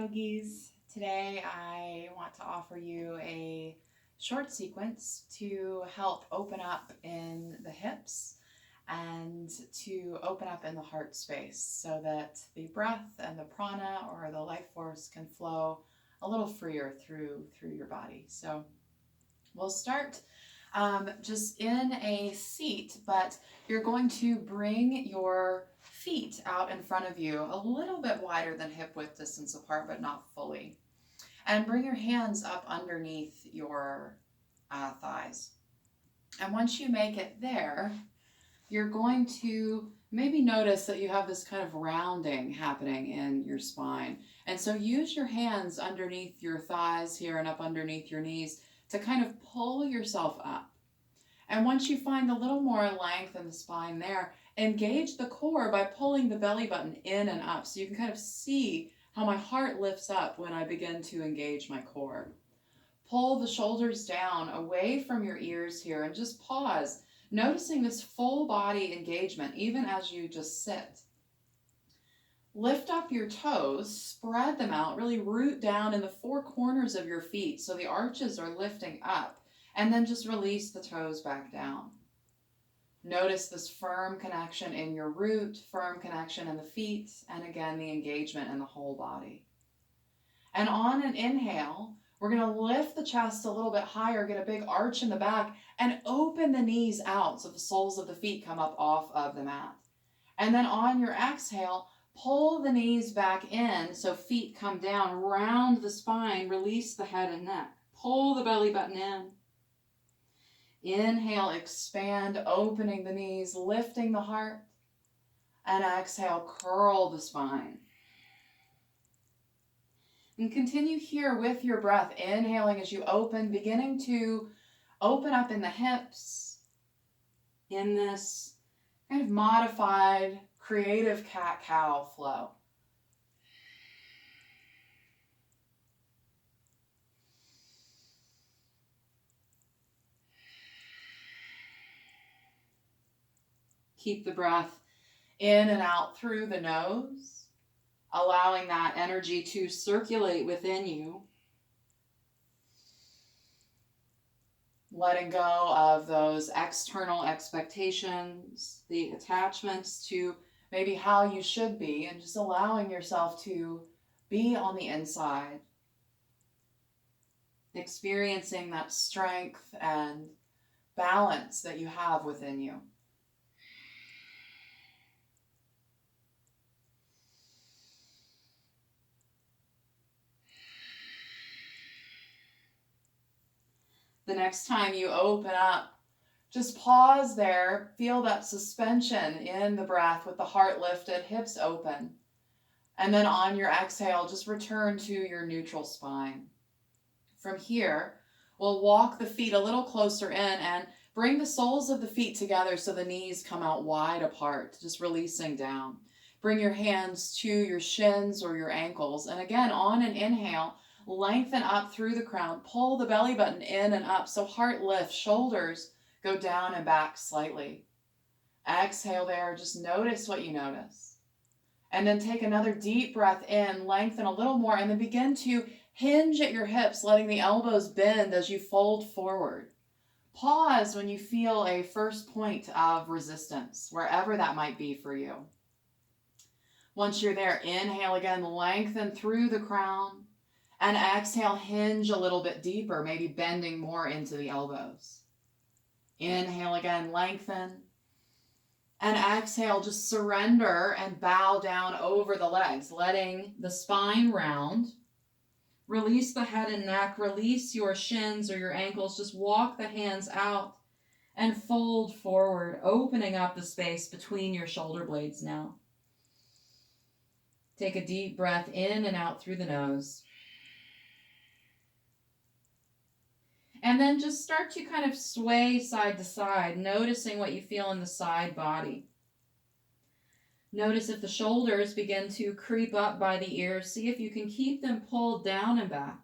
yogis. Today I want to offer you a short sequence to help open up in the hips and to open up in the heart space so that the breath and the prana or the life force can flow a little freer through your body. So we'll start just in a seat, but you're going to bring your feet out in front of you a little bit wider than hip width distance apart, but not fully. And bring your hands up underneath your thighs. And once you make it there, you're going to maybe notice that you have this kind of rounding happening in your spine. And so use your hands underneath your thighs here and up underneath your knees to kind of pull yourself up. And once you find a little more length in the spine there, engage the core by pulling the belly button in and up so you can kind of see how my heart lifts up when I begin to engage my core. Pull the shoulders down away from your ears here and just pause, noticing this full body engagement even as you just sit. Lift up your toes, spread them out, really root down in the four corners of your feet so the arches are lifting up, and then just release the toes back down. Notice this firm connection in your root, firm connection in the feet, and again the engagement in the whole body. And on an inhale, we're going to lift the chest a little bit higher, get a big arch in the back, and open the knees out so the soles of the feet come up off of the mat. And then on your exhale, pull the knees back in so feet come down, round the spine, release the head and neck. Pull the belly button in. Inhale, expand, opening the knees, lifting the heart. And exhale, curl the spine. And continue here with your breath, inhaling as you open, beginning to open up in the hips in this kind of modified creative cat-cow flow. Keep the breath in and out through the nose, allowing that energy to circulate within you. Letting go of those external expectations, the attachments to maybe how you should be, and just allowing yourself to be on the inside, experiencing that strength and balance that you have within you. The next time you open up, just pause there, feel that suspension in the breath with the heart lifted, hips open. And then on your exhale, just return to your neutral spine. From here, we'll walk the feet a little closer in and bring the soles of the feet together so the knees come out wide apart, just releasing down. Bring your hands to your shins or your ankles. And again, on an inhale, lengthen up through the crown. Pull the belly button in and up so heart lifts, shoulders go down and back slightly. Exhale there, just notice what you notice. And then take another deep breath in, lengthen a little more, and then begin to hinge at your hips, letting the elbows bend as you fold forward. Pause when you feel a first point of resistance, wherever that might be for you. Once you're there, inhale again, lengthen through the crown. And exhale, hinge a little bit deeper, maybe bending more into the elbows. Inhale again, lengthen. And exhale, just surrender and bow down over the legs, letting the spine round. Release the head and neck, release your shins or your ankles, just walk the hands out and fold forward, opening up the space between your shoulder blades now. Take a deep breath in and out through the nose. And then just start to kind of sway side to side, noticing what you feel in the side body. Notice if the shoulders begin to creep up by the ears. See if you can keep them pulled down and back.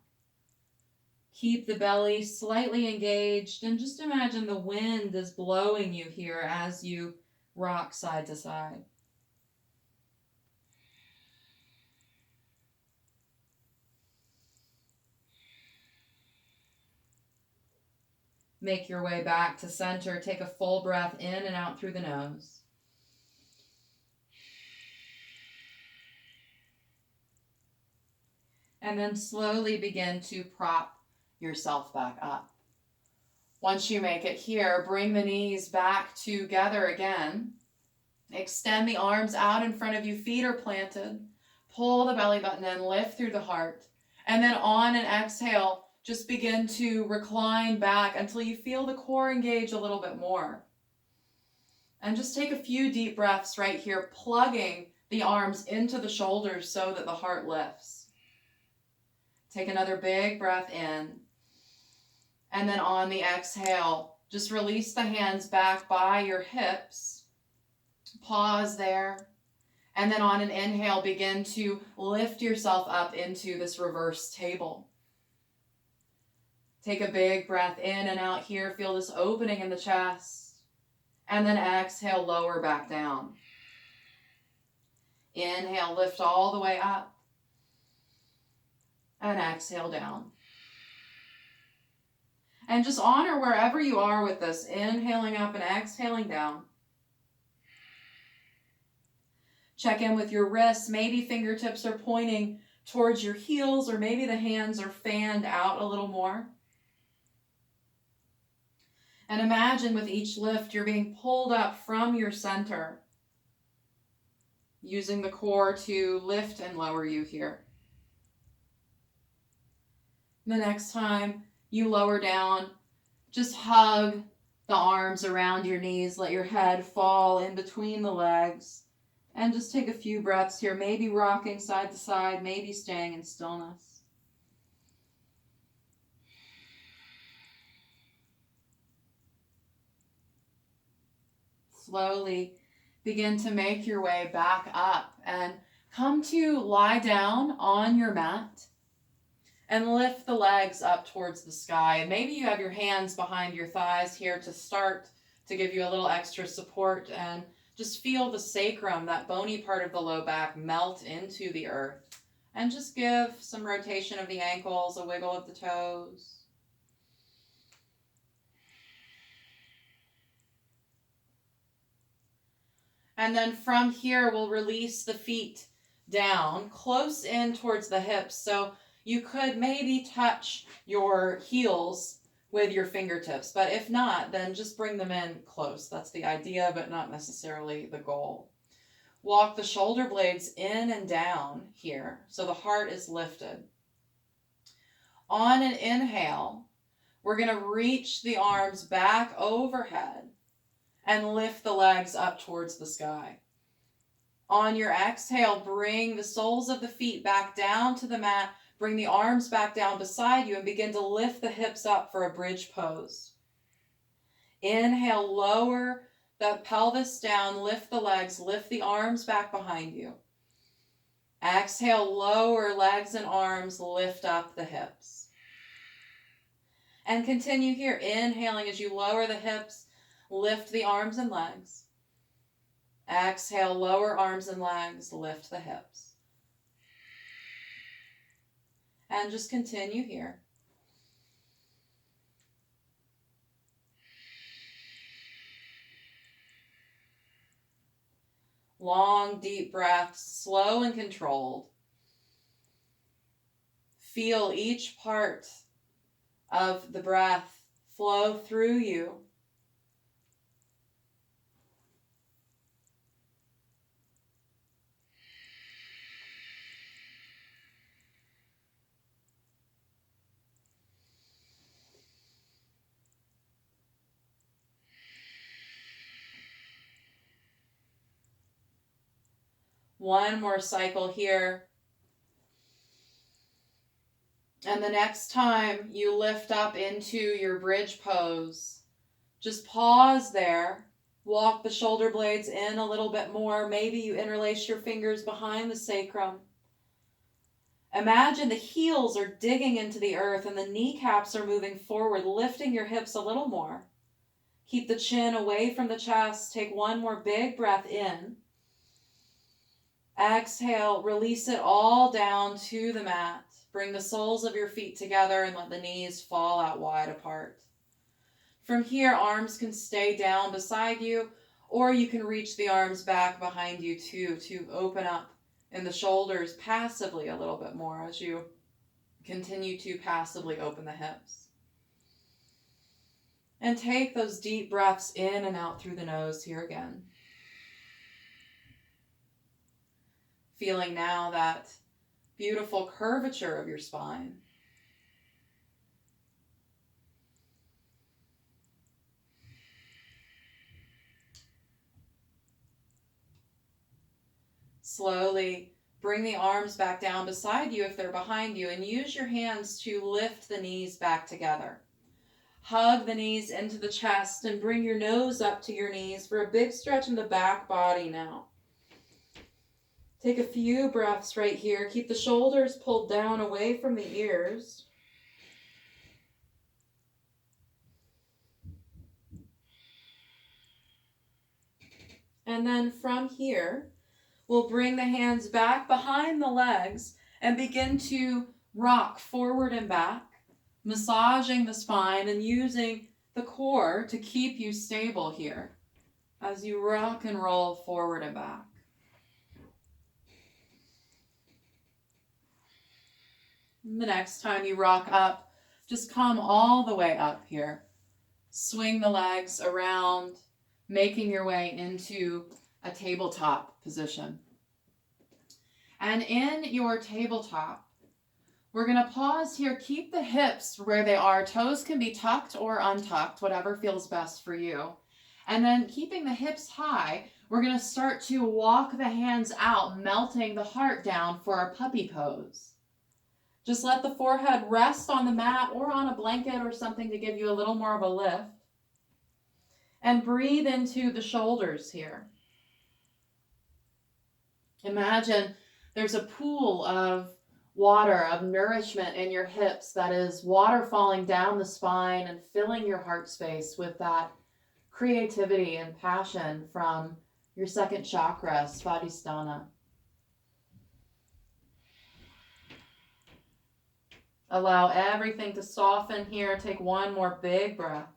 Keep the belly slightly engaged, and just imagine the wind is blowing you here as you rock side to side. Make your way back to center. Take a full breath in and out through the nose. And then slowly begin to prop yourself back up. Once you make it here, bring the knees back together again. Extend the arms out in front of you, feet are planted. Pull the belly button in, lift through the heart. And then on an exhale, just begin to recline back until you feel the core engage a little bit more. And just take a few deep breaths right here, plugging the arms into the shoulders so that the heart lifts. Take another big breath in. And then on the exhale, just release the hands back by your hips. Pause there. And then on an inhale, begin to lift yourself up into this reverse table. Take a big breath in and out here. Feel this opening in the chest. And then exhale, lower back down. Inhale, lift all the way up. And exhale down. And just honor wherever you are with this, inhaling up and exhaling down. Check in with your wrists. Maybe fingertips are pointing towards your heels, or maybe the hands are fanned out a little more. And imagine with each lift, you're being pulled up from your center, using the core to lift and lower you here. The next time you lower down, just hug the arms around your knees. Let your head fall in between the legs. And just take a few breaths here, maybe rocking side to side, maybe staying in stillness. Slowly begin to make your way back up and come to lie down on your mat. And lift the legs up towards the sky. And maybe you have your hands behind your thighs here to start to give you a little extra support. And just feel the sacrum, that bony part of the low back, melt into the earth. And just give some rotation of the ankles, a wiggle of the toes. And then from here, we'll release the feet down, close in towards the hips. So you could maybe touch your heels with your fingertips, but if not, then just bring them in close. That's the idea, but not necessarily the goal. Walk the shoulder blades in and down here, so the heart is lifted. On an inhale, we're going to reach the arms back overhead and lift the legs up towards the sky. On your exhale, bring the soles of the feet back down to the mat. Bring the arms back down beside you and begin to lift the hips up for a bridge pose. Inhale, lower the pelvis down, lift the legs, lift the arms back behind you. Exhale, lower legs and arms, lift up the hips. And continue here, inhaling as you lower the hips, lift the arms and legs. Exhale, lower arms and legs, lift the hips. And just continue here. Long, deep breaths, slow and controlled. Feel each part of the breath flow through you. One more cycle here. And the next time you lift up into your bridge pose, just pause there. Walk the shoulder blades in a little bit more. Maybe you interlace your fingers behind the sacrum. Imagine the heels are digging into the earth and the kneecaps are moving forward, lifting your hips a little more. Keep the chin away from the chest. Take one more big breath in. Exhale, release it all down to the mat. Bring the soles of your feet together and let the knees fall out wide apart. From here, arms can stay down beside you, or you can reach the arms back behind you too to open up in the shoulders passively a little bit more as you continue to passively open the hips. And take those deep breaths in and out through the nose here again. Feeling now that beautiful curvature of your spine. Slowly bring the arms back down beside you if they're behind you, and use your hands to lift the knees back together. Hug the knees into the chest and bring your nose up to your knees for a big stretch in the back body now. Take a few breaths right here. Keep the shoulders pulled down away from the ears. And then from here, we'll bring the hands back behind the legs and begin to rock forward and back, massaging the spine and using the core to keep you stable here as you rock and roll forward and back. And the next time you rock up, just come all the way up here. Swing the legs around, making your way into a tabletop position. And in your tabletop, we're going to pause here. Keep the hips where they are. Toes can be tucked or untucked, whatever feels best for you. And then keeping the hips high, we're going to start to walk the hands out, melting the heart down for our puppy pose. Just let the forehead rest on the mat or on a blanket or something to give you a little more of a lift. And breathe into the shoulders here. Imagine there's a pool of water, of nourishment in your hips that is water falling down the spine and filling your heart space with that creativity and passion from your second chakra, Svadhisthana. Allow everything to soften here. Take one more big breath.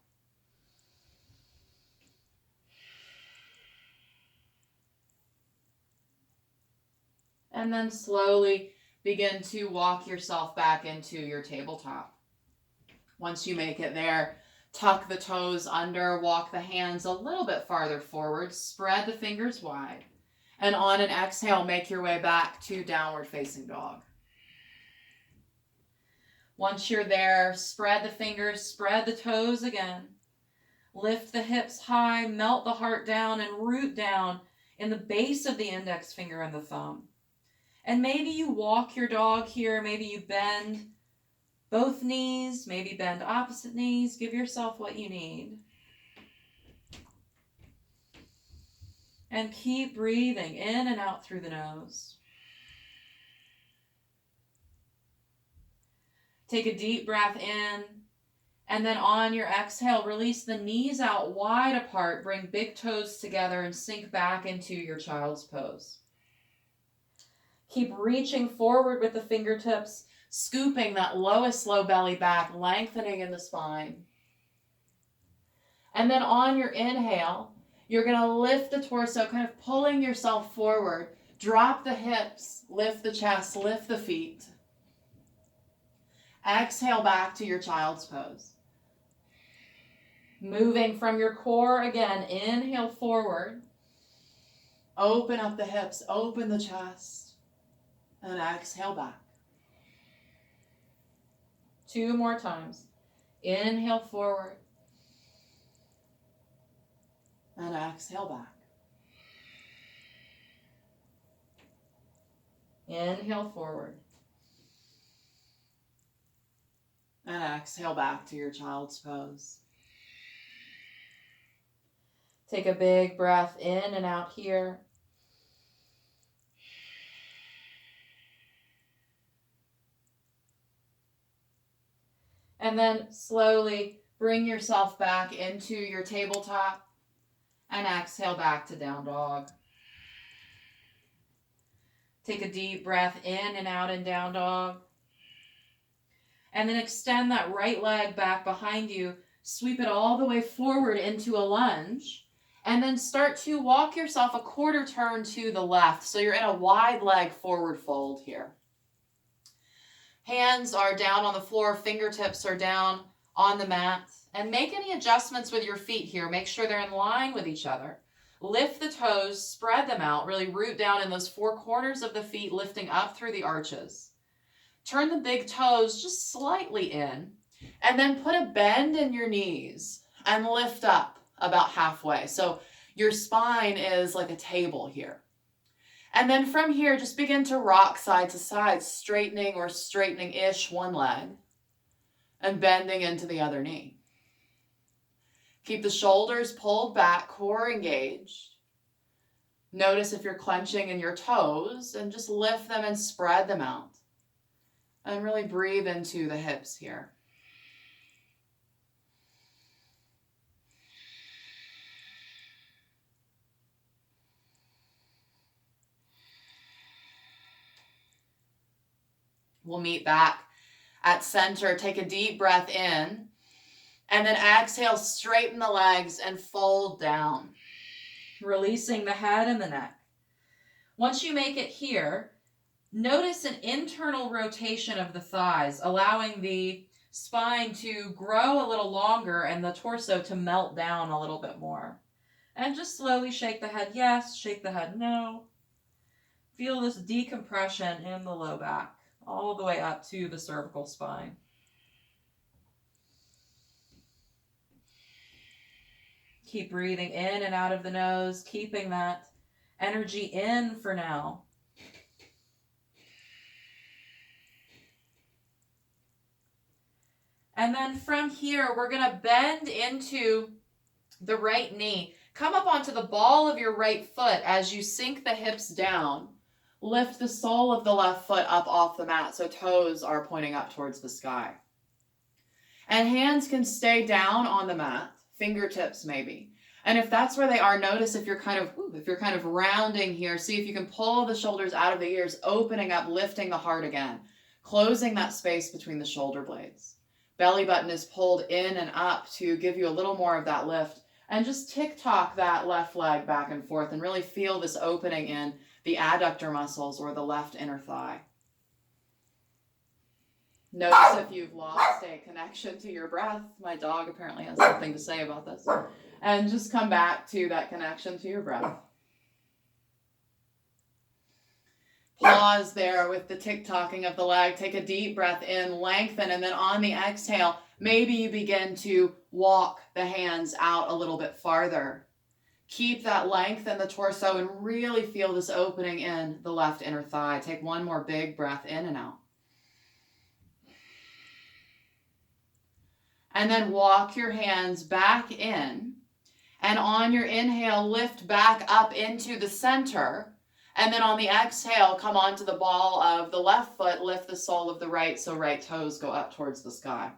And then slowly begin to walk yourself back into your tabletop. Once you make it there, tuck the toes under, walk the hands a little bit farther forward, spread the fingers wide, and on an exhale, make your way back to downward facing dog. Once you're there, spread the fingers, spread the toes again. Lift the hips high, melt the heart down, and root down in the base of the index finger and the thumb. And maybe you walk your dog here, maybe you bend both knees, maybe bend opposite knees. Give yourself what you need. And keep breathing in and out through the nose. Take a deep breath in, and then on your exhale, release the knees out wide apart, bring big toes together, and sink back into your child's pose. Keep reaching forward with the fingertips, scooping that lowest low belly back, lengthening in the spine. And then on your inhale, you're going to lift the torso, kind of pulling yourself forward. Drop the hips, lift the chest, lift the feet. Exhale back to your child's pose. Moving from your core again, inhale forward. Open up the hips, open the chest. And exhale back. 2 more times. Inhale forward. And exhale back. Inhale forward. And exhale back to your child's pose. Take a big breath in and out here. And then slowly bring yourself back into your tabletop and exhale back to down dog. Take a deep breath in and out in down dog. And then extend that right leg back behind you Sweep it all the way forward into a lunge. And then start to walk yourself a quarter turn to the left. So you're in a wide leg forward fold here. Hands are down on the floor, fingertips are down on the mat. And make any adjustments with your feet here. Make sure they're in line with each other. Lift the toes, spread them out, really root down in those four corners of the feet, lifting up through the arches. Turn the big toes just slightly in, and then put a bend in your knees and lift up about halfway. So your spine is like a table here. And then from here, just begin to rock side to side, straightening or straightening-ish one leg and bending into the other knee. Keep the shoulders pulled back, core engaged. Notice if you're clenching in your toes and just lift them and spread them out. And really breathe into the hips here. We'll meet back at center. Take a deep breath in. And then exhale, straighten the legs and fold down. Releasing the head and the neck. Once you make it here, notice an internal rotation of the thighs, allowing the spine to grow a little longer and the torso to melt down a little bit more. And just slowly shake the head yes, shake the head no. Feel this decompression in the low back, all the way up to the cervical spine. Keep breathing in and out of the nose, keeping that energy in for now. And then from here, we're going to bend into the right knee. Come up onto the ball of your right foot as you sink the hips down. Lift the sole of the left foot up off the mat so toes are pointing up towards the sky. And hands can stay down on the mat, fingertips maybe. And if that's where they are, notice if you're kind of rounding here, see if you can pull the shoulders out of the ears, opening up, lifting the heart again, closing that space between the shoulder blades. Belly button is pulled in and up to give you a little more of that lift. And just tick-tock that left leg back and forth and really feel this opening in the adductor muscles or the left inner thigh. Notice if you've lost a connection to your breath. My dog apparently has something to say about this. And just come back to that connection to your breath. Pause there with the tick-tocking of the leg. Take a deep breath in, lengthen, and then on the exhale, maybe you begin to walk the hands out a little bit farther. Keep that length in the torso and really feel this opening in the left inner thigh. Take one more big breath in and out. And then walk your hands back in. And on your inhale, lift back up into the center. And then on the exhale, come onto the ball of the left foot, lift the sole of the right so right toes go up towards the sky.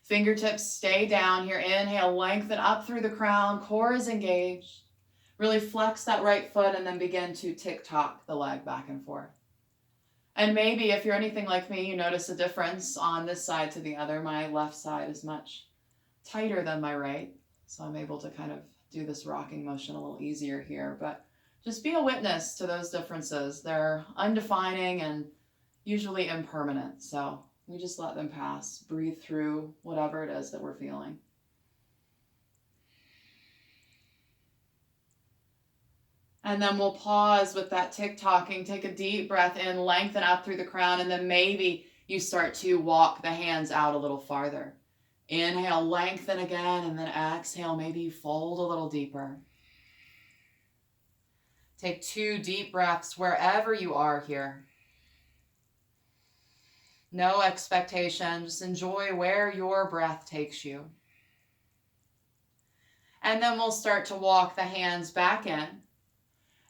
Fingertips stay down here. Inhale, lengthen up through the crown. Core is engaged. Really flex that right foot and then begin to tick-tock the leg back and forth. And maybe if you're anything like me, you notice a difference on this side to the other. My left side is much tighter than my right. So I'm able to kind of do this rocking motion a little easier here. But just be a witness to those differences. They're undefining and usually impermanent. So we just let them pass. Breathe through whatever it is that we're feeling. And then we'll pause with that tick-tocking. Take a deep breath in, lengthen up through the crown, and then maybe you start to walk the hands out a little farther. Inhale, lengthen again, and then exhale, maybe you fold a little deeper. Take 2 deep breaths wherever you are here. No expectation, just enjoy where your breath takes you. And then we'll start to walk the hands back in.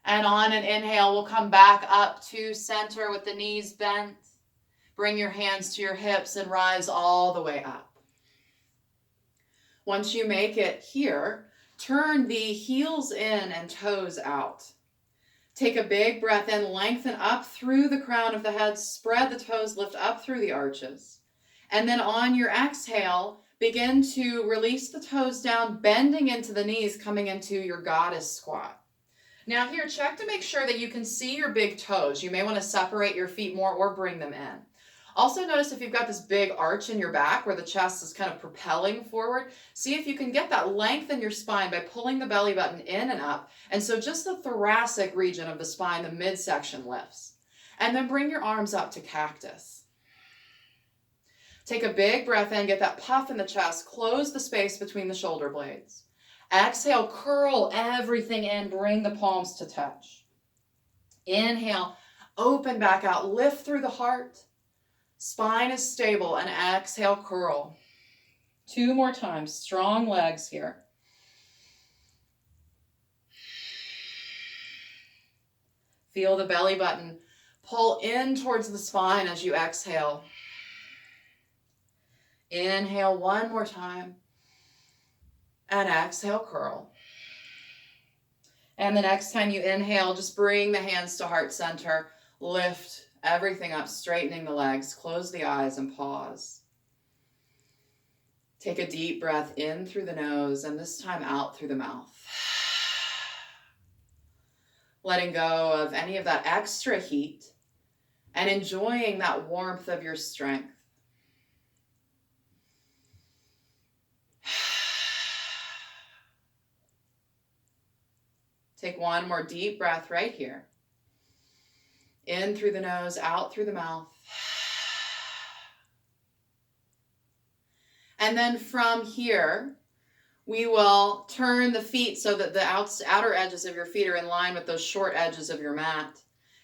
And on an inhale, we'll come back up to center with the knees bent. Bring your hands to your hips and rise all the way up. Once you make it here, turn the heels in and toes out. Take a big breath in, lengthen up through the crown of the head, spread the toes, lift up through the arches. And then on your exhale, Begin to release the toes down, bending into the knees, coming into your goddess squat. Now here, check to make sure that you can see your big toes. You may want to separate your feet more or bring them in. Also notice if you've got this big arch in your back where the chest is kind of propelling forward, see if you can get that length in your spine by pulling the belly button in and up. And so just the thoracic region of the spine, the midsection lifts. And then bring your arms up to cactus. Take a big breath in, get that puff in the chest, close the space between the shoulder blades. Exhale, curl everything in, bring the palms to touch. Inhale, open back out, lift through the heart. Spine is stable, and exhale, curl. 2 more times, strong legs here. Feel the belly button pull in towards the spine as you exhale. Inhale 1 more time. And exhale, curl. And the next time you inhale, just bring the hands to heart center. Lift everything up, straightening the legs. Close the eyes and pause. Take a deep breath in through the nose and this time out through the mouth. Letting go of any of that extra heat and enjoying that warmth of your strength. Take 1 more deep breath right here. In through the nose, out through the mouth. And then from here, we will turn the feet so that the outer edges of your feet are in line with those short edges of your mat.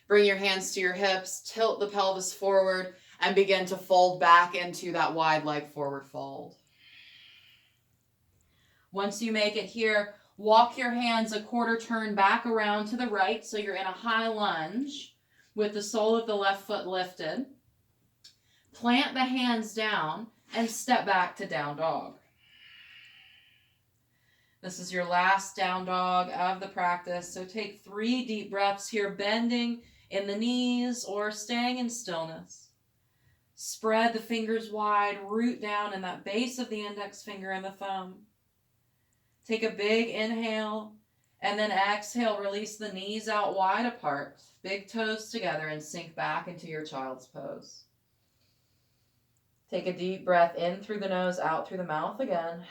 Bring your hands to your hips, tilt the pelvis forward, and begin to fold back into that wide leg forward fold. Once you make it here, walk your hands a quarter turn back around to the right so you're in a high lunge with the sole of the left foot lifted. Plant the hands down and step back to down dog. This is your last down dog of the practice, so take 3 deep breaths here, bending in the knees or staying in stillness. Spread the fingers wide, root down in that base of the index finger and the thumb. Take a big inhale, and then exhale, release the knees out wide apart, big toes together, and sink back into your child's pose. Take a deep breath in through the nose, out through the mouth again.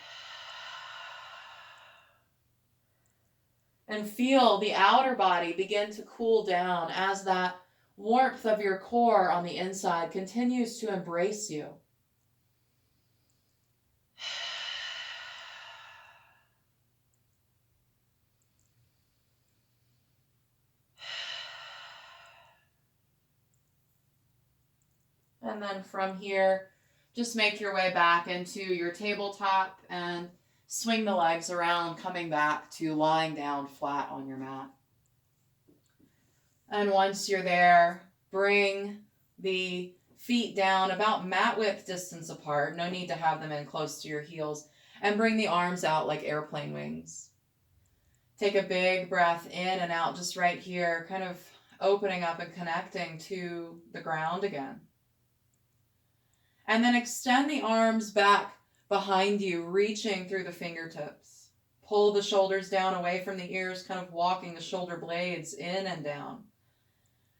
And feel the outer body begin to cool down as that warmth of your core on the inside continues to embrace you. And then from here, just make your way back into your tabletop and swing the legs around, coming back to lying down flat on your mat. And once you're there, bring the feet down about mat width distance apart. No need to have them in close to your heels. And bring the arms out like airplane wings. Take a big breath in and out just right here, kind of opening up and connecting to the ground again. And then extend the arms back behind you, reaching through the fingertips. Pull the shoulders down away from the ears, kind of walking the shoulder blades in and down.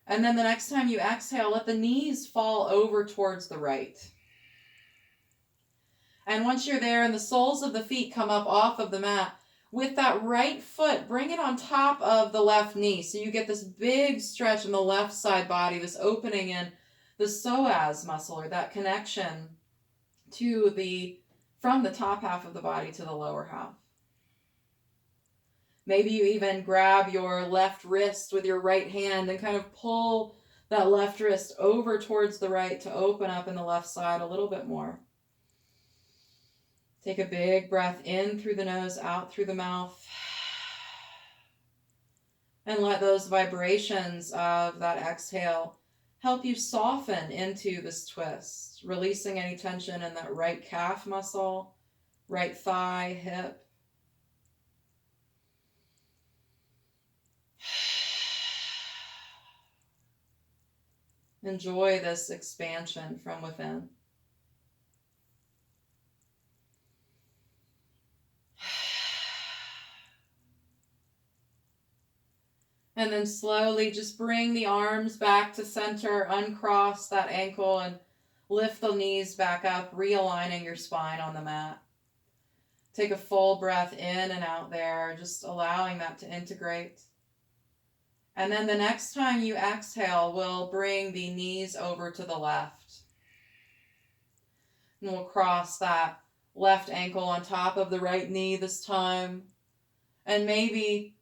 And then the next time you exhale, let the knees fall over towards the right. And once you're there and the soles of the feet come up off of the mat, with that right foot, bring it on top of the left knee. So you get this big stretch in the left side body, this opening in the psoas muscle, or that connection to from the top half of the body to the lower half. Maybe you even grab your left wrist with your right hand and kind of pull that left wrist over towards the right to open up in the left side a little bit more. Take a big breath in through the nose, out through the mouth. And let those vibrations of that exhale help you soften into this twist, releasing any tension in that right calf muscle, right thigh, hip. Enjoy this expansion from within. And then slowly just bring the arms back to center, uncross that ankle, and lift the knees back up, realigning your spine on the mat. Take a full breath in and out there, just allowing that to integrate. And then the next time you exhale, we'll bring the knees over to the left. And we'll cross that left ankle on top of the right knee this time. And maybe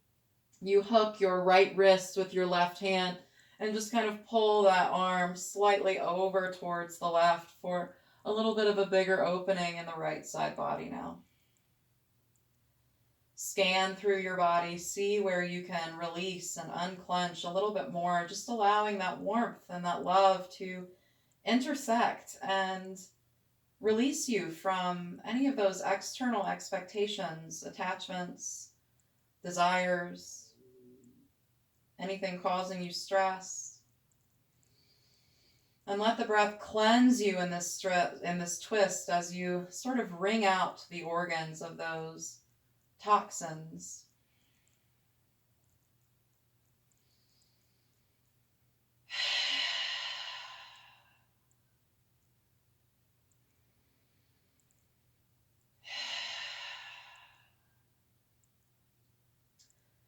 you hook your right wrist with your left hand and just kind of pull that arm slightly over towards the left for a little bit of a bigger opening in the right side body now. Scan through your body, see where you can release and unclench a little bit more, just allowing that warmth and that love to intersect and release you from any of those external expectations, attachments, desires, anything causing you stress. And let the breath cleanse you in this twist as you sort of wring out the organs of those toxins.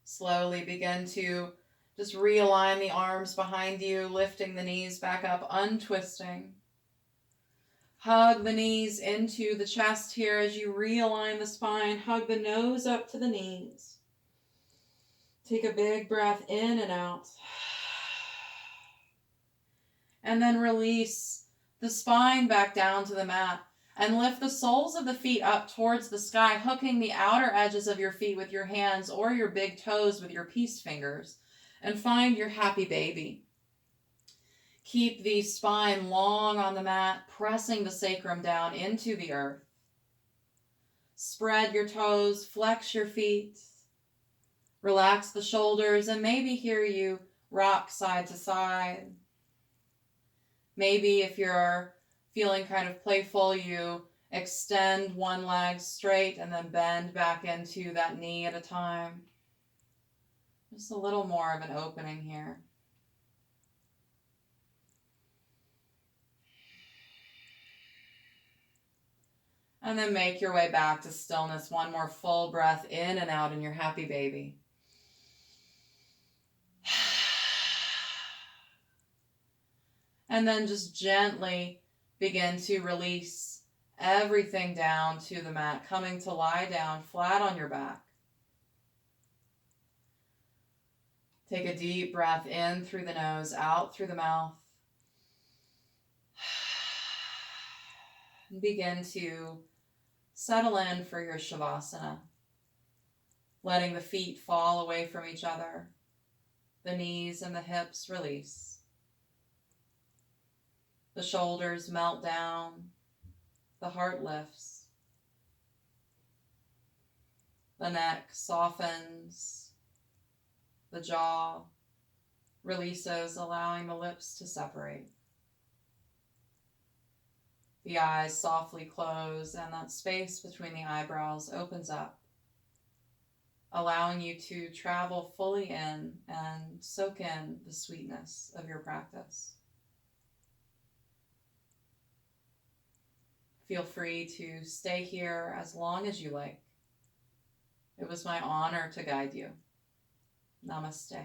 Slowly begin to just realign the arms behind you, lifting the knees back up, untwisting. Hug the knees into the chest here as you realign the spine. Hug the nose up to the knees. Take a big breath in and out. And then release the spine back down to the mat. And lift the soles of the feet up towards the sky, hooking the outer edges of your feet with your hands or your big toes with your peace fingers. And find your happy baby. Keep the spine long on the mat, pressing the sacrum down into the earth. Spread your toes, flex your feet. Relax the shoulders, and maybe hear you rock side to side. Maybe if you're feeling kind of playful, you extend one leg straight and then bend back into that knee at a time. Just a little more of an opening here. And then make your way back to stillness. One more full breath in and out in your happy baby. And then just gently begin to release everything down to the mat, coming to lie down flat on your back. Take a deep breath in through the nose, out through the mouth. And begin to settle in for your Shavasana, letting the feet fall away from each other, the knees and the hips release. The shoulders melt down, the heart lifts. The neck softens, the jaw releases, allowing the lips to separate. The eyes softly close, and that space between the eyebrows opens up, allowing you to travel fully in and soak in the sweetness of your practice. Feel free to stay here as long as you like. It was my honor to guide you. Namaste.